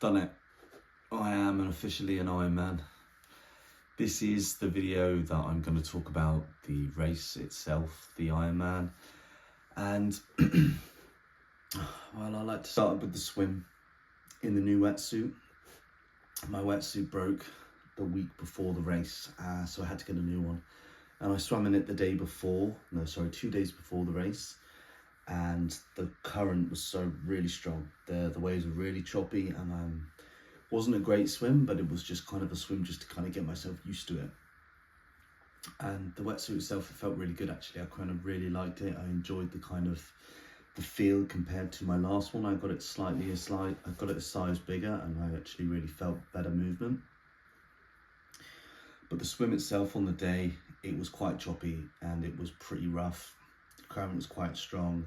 Done it. I am officially an Ironman. This is the video that I'm going to talk about the race itself, the Ironman. And well, I like to start with the swim in the new wetsuit. My wetsuit broke the week before the race, so I had to get a new one. And I swam in it 2 days before the race. And the current was really strong. The waves were really choppy, and wasn't a great swim, but it was just kind of a swim just to kind of get myself used to it. And the wetsuit itself, it felt really good actually. I kind of really liked it. I enjoyed the feel compared to my last one. I got it a size bigger, and I actually really felt better movement. But the swim itself on the day, it was quite choppy and it was pretty rough. The current was quite strong.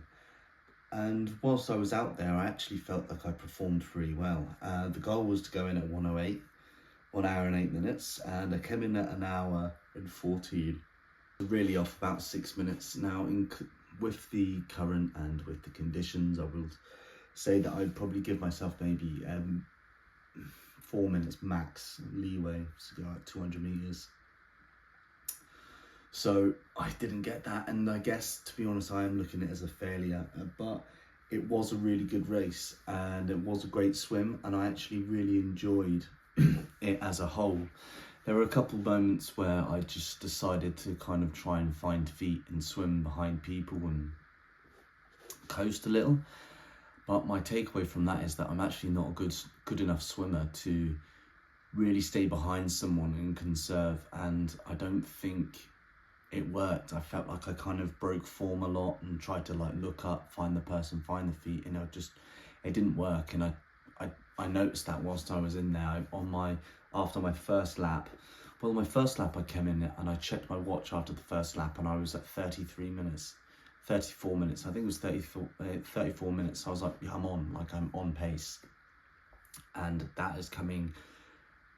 And whilst I was out there, I actually felt like I performed pretty well. The goal was to go in at 1:08, 1 hour and 8 minutes, and I came in at 1 hour and 14. Really off about 6 minutes. Now, with the current and with the conditions, I will say that I'd probably give myself maybe 4 minutes max leeway to go at 200 meters. So I didn't get that, and I guess, to be honest, I am looking at it as a failure, but it was a really good race and it was a great swim, and I actually really enjoyed it as a whole. There were a couple moments where I just decided to kind of try and find feet and swim behind people and coast a little, but my takeaway from that is that I'm actually not a good enough swimmer to really stay behind someone and conserve, and I don't think it worked. I felt like I kind of broke form a lot and tried to like look up, find the person, find the feet, and it didn't work. And I noticed that whilst I was in there after my first lap. Well, my first lap I came in and I checked my watch after the first lap, and I was at 34 minutes. I think it was 34 minutes. So I was like, yeah, I'm on pace. And that is coming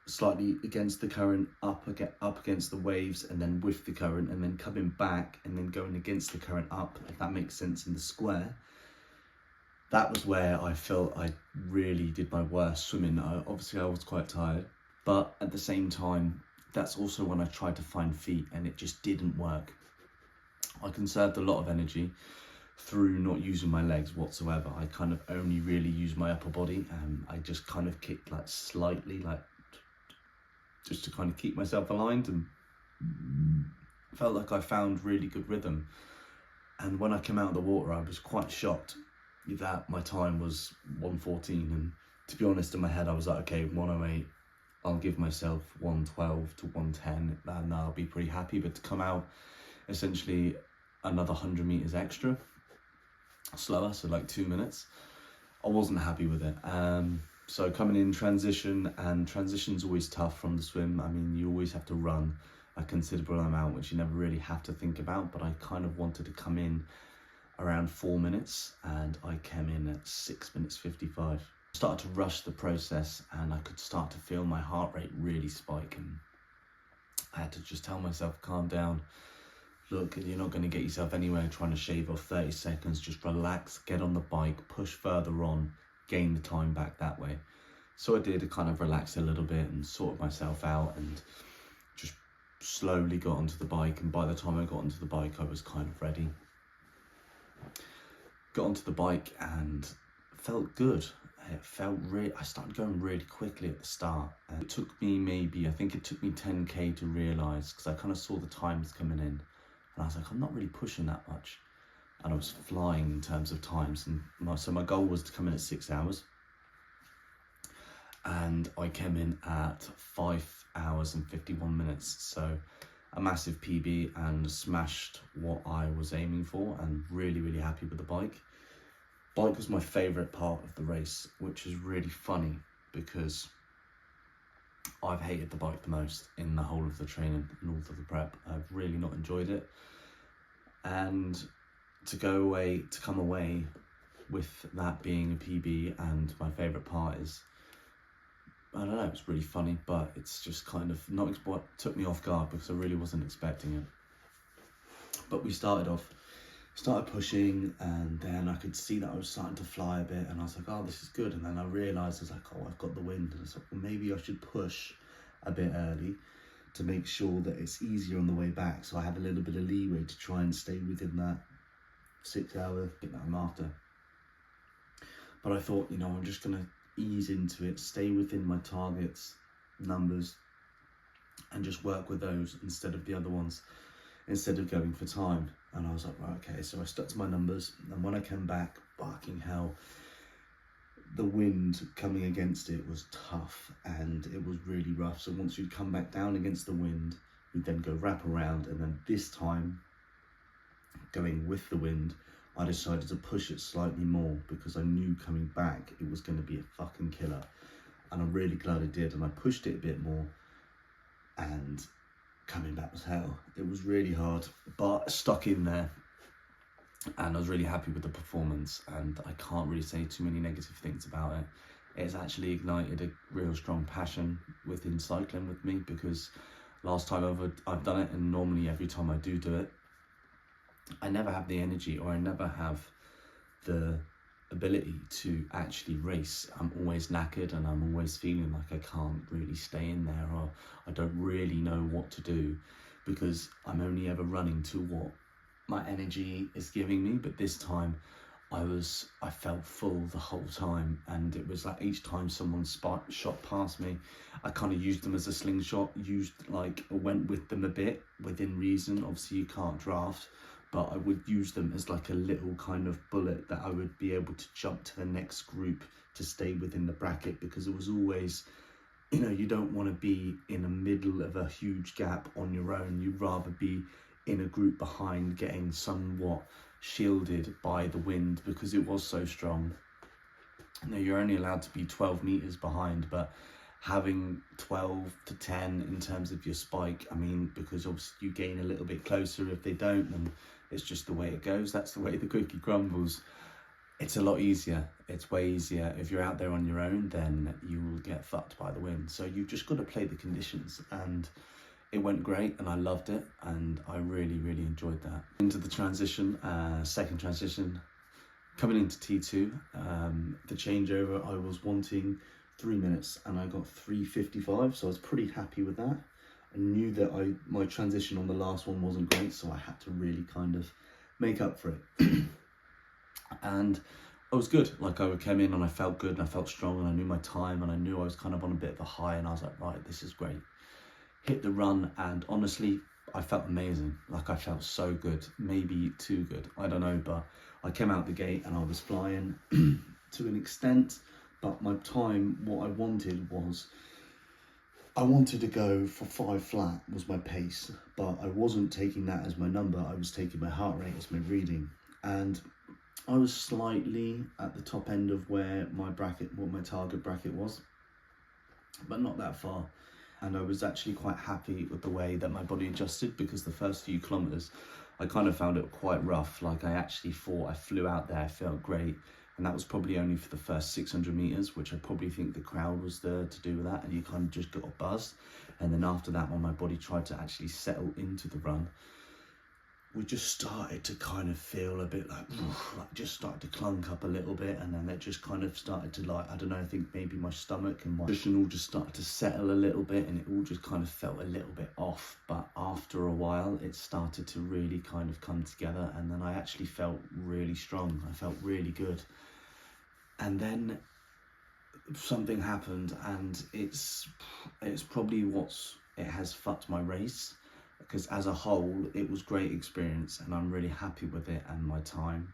slightly against the current, up against the waves, and then with the current, and then coming back and then going against the current up, if that makes sense, in the square. That was where I felt I really did my worst swimming. Obviously I was quite tired, but at the same time, that's also when I tried to find feet, and it just didn't work. I conserved a lot of energy through not using my legs whatsoever. I kind of only really used my upper body, and I just kind of kicked like slightly, like just to kind of keep myself aligned, and felt like I found really good rhythm. And when I came out of the water, I was quite shocked that my time was 1:14, and to be honest, in my head I was like, okay, 1:08, I'll give myself 1:12 to 1:10, and I'll be pretty happy. But to come out essentially another 100 meters extra slower, so like 2 minutes, I wasn't happy with it. So coming in transition's always tough from the swim. I mean, you always have to run a considerable amount, which you never really have to think about, but I kind of wanted to come in around 4 minutes, and I came in at 6 minutes 55. I started to rush the process, and I could start to feel my heart rate really spike, and I had to just tell myself, calm down. Look, you're not going to get yourself anywhere trying to shave off 30 seconds. Just relax, get on the bike, push further on, gain the time back that way. So I did. I kind of relaxed a little bit and sorted myself out, and just slowly got onto the bike. And by the time I got onto the bike, I was kind of ready. Got onto the bike and felt good. I started going really quickly at the start, and it took me I think it took me 10k to realise, because I kind of saw the times coming in, and I was like, I'm not really pushing that much. And I was flying in terms of times, and so my goal was to come in at 6 hours, and I came in at 5 hours and 51 minutes, so a massive PB, and smashed what I was aiming for, and really happy with the bike. Bike was my favourite part of the race, which is really funny because I've hated the bike the most in the whole of the training and all of the prep. I've really not enjoyed it, and to come away with that being a PB and my favourite part is, I don't know, it's really funny, but it's just kind of not what took me off guard, because I really wasn't expecting it. But we started off started pushing, and then I could see that I was starting to fly a bit, and I was like, oh, this is good. And then I realised, I was like, oh, I've got the wind. And I was like, well, maybe I should push a bit early to make sure that it's easier on the way back, so I have a little bit of leeway to try and stay within that 6 hour bit that I'm after. But I thought, I'm just going to ease into it, stay within my targets, numbers, and just work with those instead of the other ones, instead of going for time. And I was like, right, okay, so I stuck to my numbers, and when I came back, fucking hell, the wind coming against it was tough, and it was really rough. So once you'd come back down against the wind, we'd then go wrap around, and then this time, going with the wind, I decided to push it slightly more, because I knew coming back it was going to be a fucking killer. And I'm really glad I did, and I pushed it a bit more, and coming back was hell. It was really hard, but stuck in there, and I was really happy with the performance, and I can't really say too many negative things about it. It's actually ignited a real strong passion within cycling with me, because last time I've done it, and normally every time I do it, I never have the energy, or I never have the ability to actually race. I'm always knackered, and I'm always feeling like I can't really stay in there, or I don't really know what to do, because I'm only ever running to what my energy is giving me. But this time I felt full the whole time, and it was like each time someone shot past me, I kind of used them as a slingshot, went with them a bit within reason. Obviously you can't draft, but I would use them as like a little kind of bullet that I would be able to jump to the next group to stay within the bracket, because it was always, you don't want to be in the middle of a huge gap on your own. You'd rather be in a group behind, getting somewhat shielded by the wind, because it was so strong. You're only allowed to be 12 meters behind, but having 12 to 10 in terms of your spike, because obviously you gain a little bit closer. If they don't, then it's just the way it goes. That's the way the cookie crumbles. It's a lot easier. It's way easier. If you're out there on your own, then you will get fucked by the wind. So you've just got to play the conditions, and it went great, and I loved it, and I really, really enjoyed that. Into the transition, second transition, coming into T2, the changeover, I was wanting 3 minutes, and I got 3:55, so I was pretty happy with that. I knew that my transition on the last one wasn't great, so I had to really kind of make up for it. And I was good. I came in and I felt good, and I felt strong, and I knew my time, and I knew I was kind of on a bit of a high, and I was like, right, this is great. Hit the run, and honestly, I felt amazing. I felt so good, maybe too good, I don't know, but I came out the gate and I was flying to an extent. But my time, what I wanted was, I wanted to go for 5 flat was my pace, but I wasn't taking that as my number. I was taking my heart rate as my reading, and I was slightly at the top end of where my target bracket was, but not that far. And I was actually quite happy with the way that my body adjusted, because the first few kilometers I kind of found it quite rough. I actually thought I flew out there, I felt great, and that was probably only for the first 600 meters, which I probably think the crowd was there to do with that, and you kind of just got buzzed. And then after that, when my body tried to actually settle into the run, we just started to kind of feel a bit just started to clunk up a little bit, and then it just kind of started to I don't know, I think maybe my stomach and my nutrition all just started to settle a little bit, and it all just kind of felt a little bit off. But after a while, it started to really kind of come together, and then I actually felt really strong. I felt really good. And then something happened, and it's probably it has fucked my race, because as a whole it was great experience, and I'm really happy with it and my time.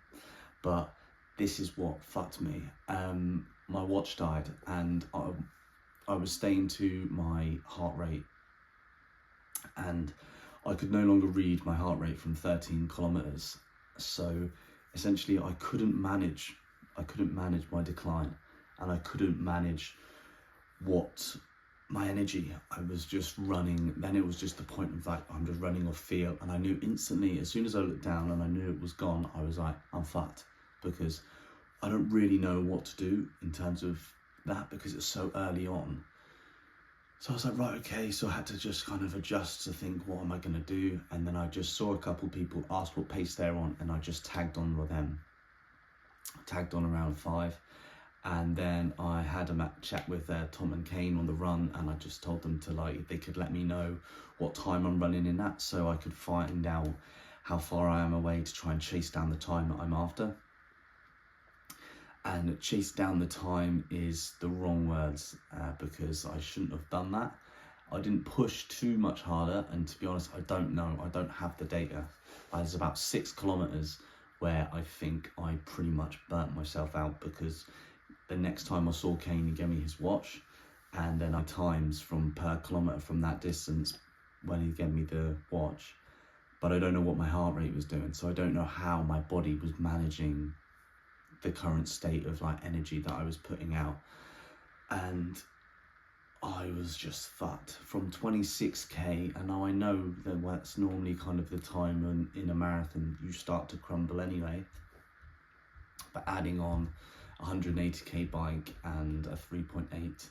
But this is what fucked me. My watch died, and I was staying to my heart rate, and I could no longer read my heart rate from 13 kilometers. So essentially I couldn't manage my decline, and I couldn't manage my energy. I was just running. Then it was just the point of I'm just running off feel, and I knew instantly, as soon as I looked down and I knew it was gone, I was like, I'm fucked, because I don't really know what to do in terms of that, because it's so early on. So I was like, right, okay. So I had to just kind of adjust to think, what am I going to do? And then I just saw a couple people ask what pace they're on, and I just tagged on with them. Tagged on around 5. And then I had a chat with Tom and Kane on the run, and I just told them to, like, if they could let me know what time I'm running in that, so I could find out how far I am away to try and chase down the time that I'm after. And chase down the time is the wrong words, because I shouldn't have done that. I didn't push too much harder, and to be honest, I don't know. I don't have the data. There's about 6 kilometers where I think I pretty much burnt myself out, because the next time I saw Kane, he gave me his watch, and then I times from per kilometer from that distance when he gave me the watch, but I don't know what my heart rate was doing, so I don't know how my body was managing the current state of like energy that I was putting out. And I was just fucked from 26k, and now I know that that's normally kind of the time when in a marathon you start to crumble anyway, but adding on 180k bike and a 3.8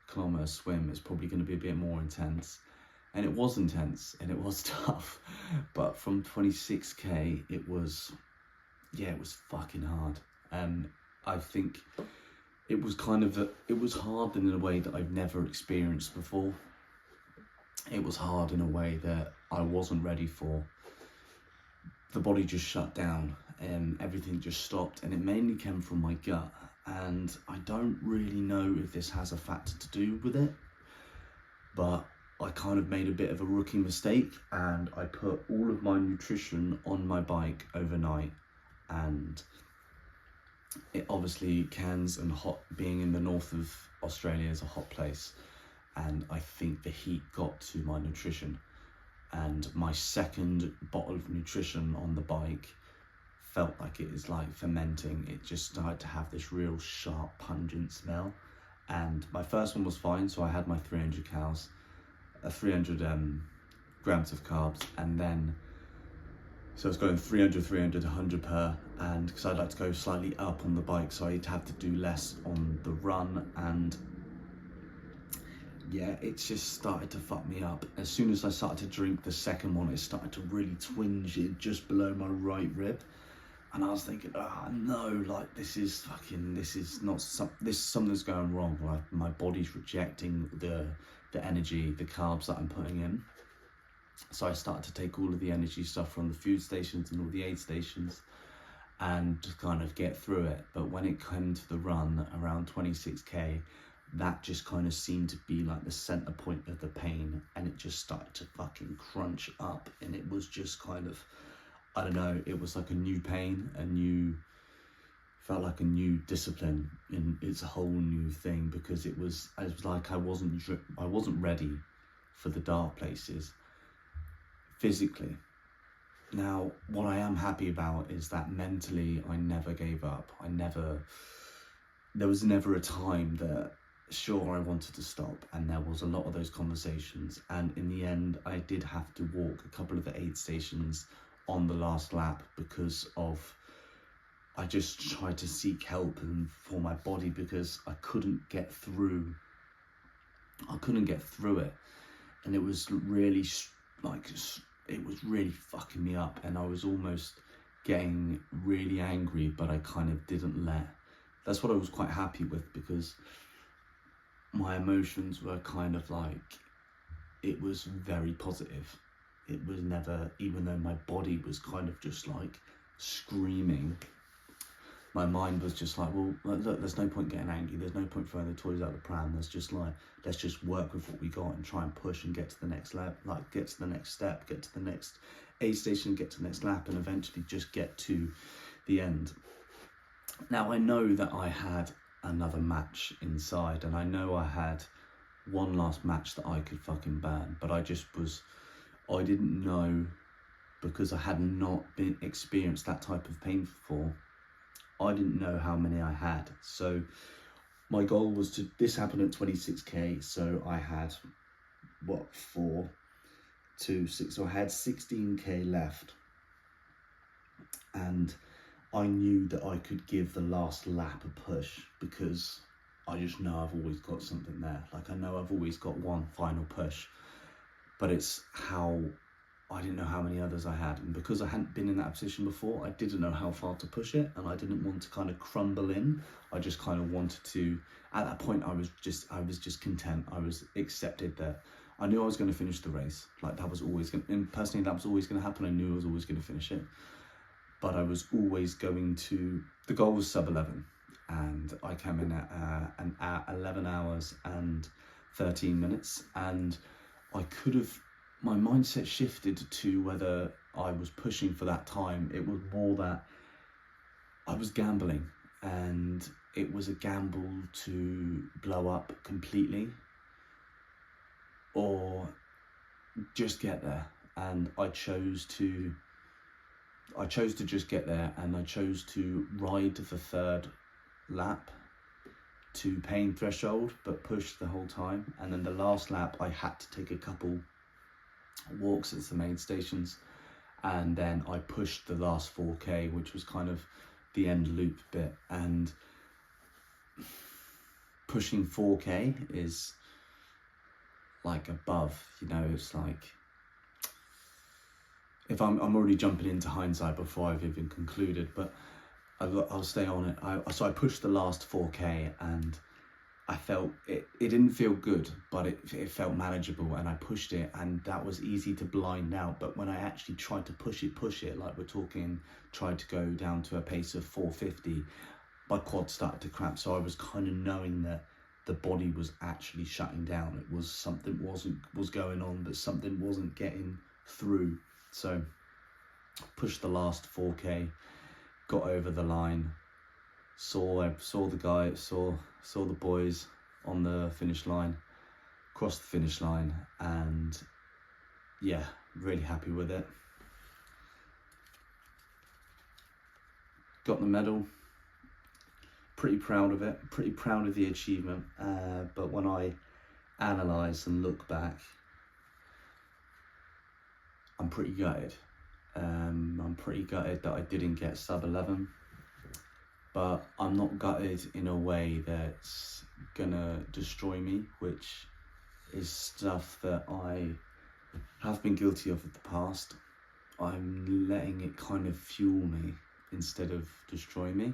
kilometer swim is probably going to be a bit more intense. And it was intense and it was tough, but from 26k it was fucking hard. I think it was it was hard in a way that I've never experienced before. It was hard in a way that I wasn't ready for. The body just shut down and everything just stopped, and it mainly came from my gut. And I don't really know if this has a factor to do with it, but I kind of made a bit of a rookie mistake, and I put all of my nutrition on my bike overnight. And it obviously, Cairns and being in the north of Australia is a hot place, and I think the heat got to my nutrition, and my second bottle of nutrition on the bike felt like it is like fermenting. It just started to have this real sharp pungent smell. And my first one was fine, so I had my 300 grams of carbs, and then so I was going 300, 100 per, and because I'd like to go slightly up on the bike, so I'd have to do less on the run. And yeah, it just started to fuck me up. As soon as I started to drink the second one, it started to really twinge it just below my right rib. And I was thinking, no, like something's going wrong. Like my body's rejecting the energy, the carbs that I'm putting in. So I started to take all of the energy stuff from the food stations and all the aid stations and just kind of get through it. But when it came to the run around 26k, that just kind of seemed to be like the center point of the pain, and it just started to fucking crunch up, and it was just kind of, I don't know, it was like a new pain, felt like a new discipline, and it's a whole new thing, because it was like I wasn't ready for the dark places physically. Now, what I am happy about is that mentally I never gave up. There was never a time that, sure, I wanted to stop, and there was a lot of those conversations, and in the end I did have to walk a couple of the aid stations on the last lap, because I just tried to seek help for my body, because I couldn't get through it, and it was really fucking me up, and I was almost getting really angry, but I kind of didn't let. That's what I was quite happy with, because my emotions were kind of like, it was very positive. It was never, even though my body was kind of just like screaming, my mind was just like, well, look, there's no point getting angry. There's no point throwing the toys out the pram. Let's just work with what we got and try and push and get to the next lap, get to the next step, get to the next aid station, get to the next lap, and eventually just get to the end. Now, I know that I had another match inside, and I know I had one last match that I could fucking burn, but I didn't know, because I had not experienced that type of pain before. I didn't know how many I had. So my goal was this happened at 26k, so I had 4, 2, 6, so I had 16k left, and I knew that I could give the last lap a push, because I just know I've always got something there. Like, I know I've always got one final push, but it's how, I didn't know how many others I had. And because I hadn't been in that position before, I didn't know how far to push it, and I didn't want to kind of crumble in. I just kind of wanted to, at that point, I was just content. I was accepted that I knew I was going to finish the race. Like, that was always going to, and personally, that was always going to happen. I knew I was always going to finish it. But I was always going to, the goal was sub 11. And I came in at 11 hours and 13 minutes. And I could have, my mindset shifted to whether I was pushing for that time. It was more that I was gambling, and it was a gamble to blow up completely or just get there. And I chose to just get there, and I chose to ride the third lap to pain threshold, but push the whole time. And then the last lap, I had to take a couple walks at some aid stations, and then I pushed the last 4k, which was kind of the end loop bit. And pushing 4k is like above, you know, it's like, if I'm already jumping into hindsight before I've even concluded, but I'll stay on it. So I pushed the last 4k, and I felt it didn't feel good, but it felt manageable, and I pushed it, and that was easy to blind out. But when I actually tried to push it, like we're talking, tried to go down to a pace of 450, my quad started to cramp. So I was kind of knowing that the body was actually shutting down. It was something was going on, but something wasn't getting through. So pushed the last 4k, got over the line, saw the boys on the finish line, crossed the finish line, and yeah, really happy with it. Got the medal, pretty proud of it, pretty proud of the achievement, but when I analyse and look back, I'm pretty gutted. I'm pretty gutted that I didn't get sub 11, but I'm not gutted in a way that's gonna destroy me, which is stuff that I have been guilty of in the past. I'm letting it kind of fuel me instead of destroy me,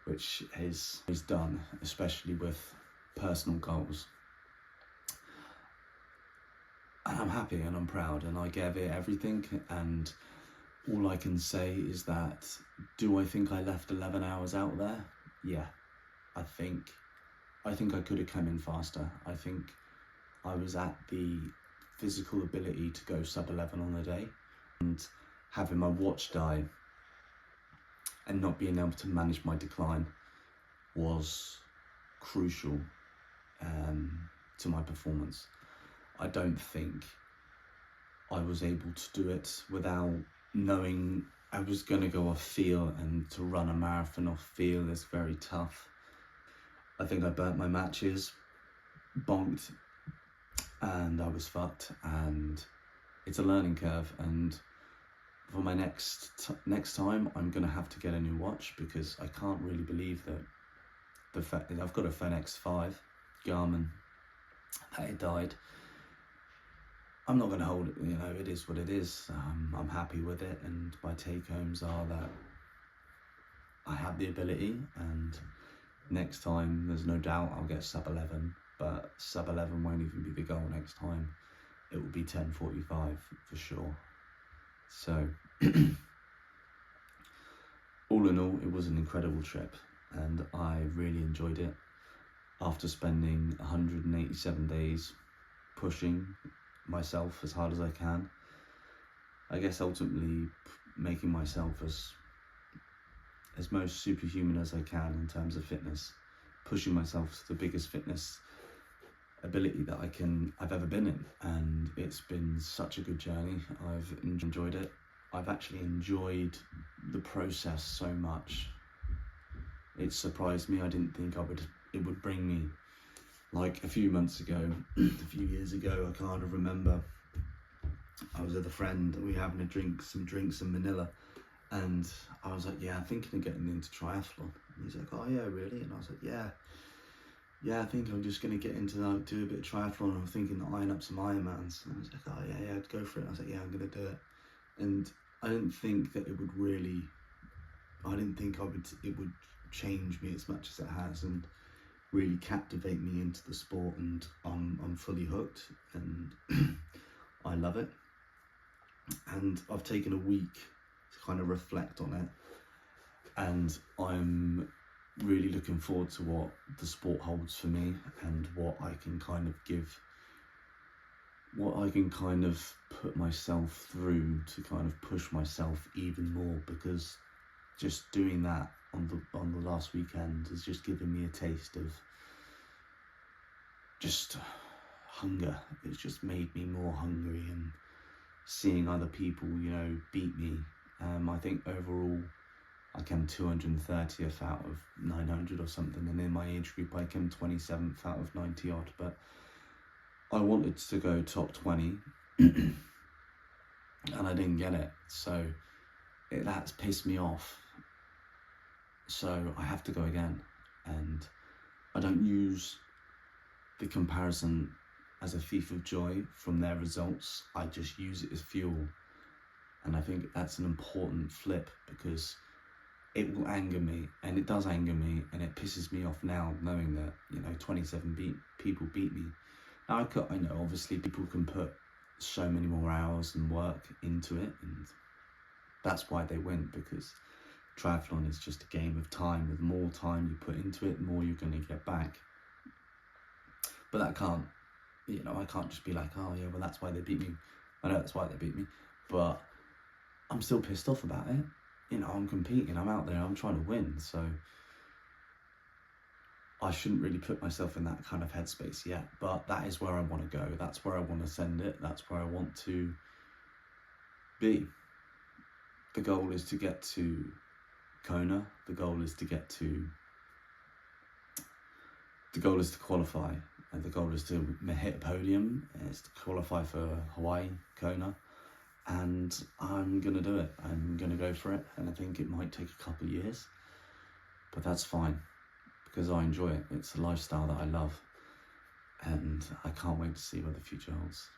which is done, especially with personal goals. And I'm happy and I'm proud, and I gave it everything, and all I can say is that, do I think I left 11 hours out there? Yeah, I think I could have come in faster. I think I was at the physical ability to go sub 11 on the day, and having my watch die and not being able to manage my decline was crucial to my performance. I don't think I was able to do it without knowing I was going to go off feel, and to run a marathon off feel is very tough. I think I burnt my matches, bonked, and I was fucked, and it's a learning curve. And for my next time, I'm going to have to get a new watch, because I can't really believe that the fact that I've got a Phone X5 Garmin, that it died. I'm not going to hold it, you know, it is what it is. I'm happy with it, and my take-homes are that I have the ability, and next time, there's no doubt I'll get sub 11, but sub 11 won't even be the goal next time. It will be 10:45 for sure. So, all in all, it was an incredible trip, and I really enjoyed it. After spending 187 days pushing myself as hard as I can, I guess ultimately making myself as most superhuman as I can in terms of fitness, pushing myself to the biggest fitness ability that I've ever been in, and it's been such a good journey. I've enjoyed it. I've actually enjoyed the process so much. It surprised me. I didn't think it would bring me, like a few months ago, a few years ago, I kind of remember I was with a friend, we were having some drinks in Manila, and I was like, yeah, I'm thinking of getting into triathlon. And he's like, oh yeah, really? And I was like, yeah. yeah, I think I'm just going to get into do a bit of triathlon. I'm thinking to iron up some Ironmans. And I was like, oh yeah, I'd go for it. I was like, yeah, I'm going to do it. And I didn't think that it would really, I didn't think it would change me as much as it has and really captivate me into the sport. And I'm fully hooked and I love it. And I've taken a week to kind of reflect on it. And I'm really looking forward to what the sport holds for me and what I can kind of give, what I can kind of put myself through to kind of push myself even more, because just doing that on the last weekend has just given me a taste of just hunger. It's just made me more hungry, and seeing other people, you know, beat me. I think overall I came 230th out of 900 or something, and in my age group I came 27th out of 90 odd, but I wanted to go top 20 and I didn't get it, so that's pissed me off. So I have to go again, and I don't use the comparison as a thief of joy from their results. I just use it as fuel, and I think that's an important flip, because it will anger me, and it does anger me, and it pisses me off now knowing that, you know, 27 people beat me. Now I know obviously people can put so many more hours and work into it, and that's why they win, because triathlon is just a game of time. With more time you put into it, the more you're going to get back. But that can't, you know, I can't just be like, oh yeah, well that's why they beat me. I know that's why they beat me, but I'm still pissed off about it. You know, I'm competing, I'm out there, I'm trying to win, so I shouldn't really put myself in that kind of headspace yet, but that is where I want to go. That's where I want to send it. That's where I want to be. The goal is to get to Kona. The goal is to qualify. And the goal is to hit a podium. It's to qualify for Hawaii, Kona. And I'm going to do it. I'm going to go for it. And I think it might take a couple of years, but that's fine, because I enjoy it. It's a lifestyle that I love, and I can't wait to see what the future holds.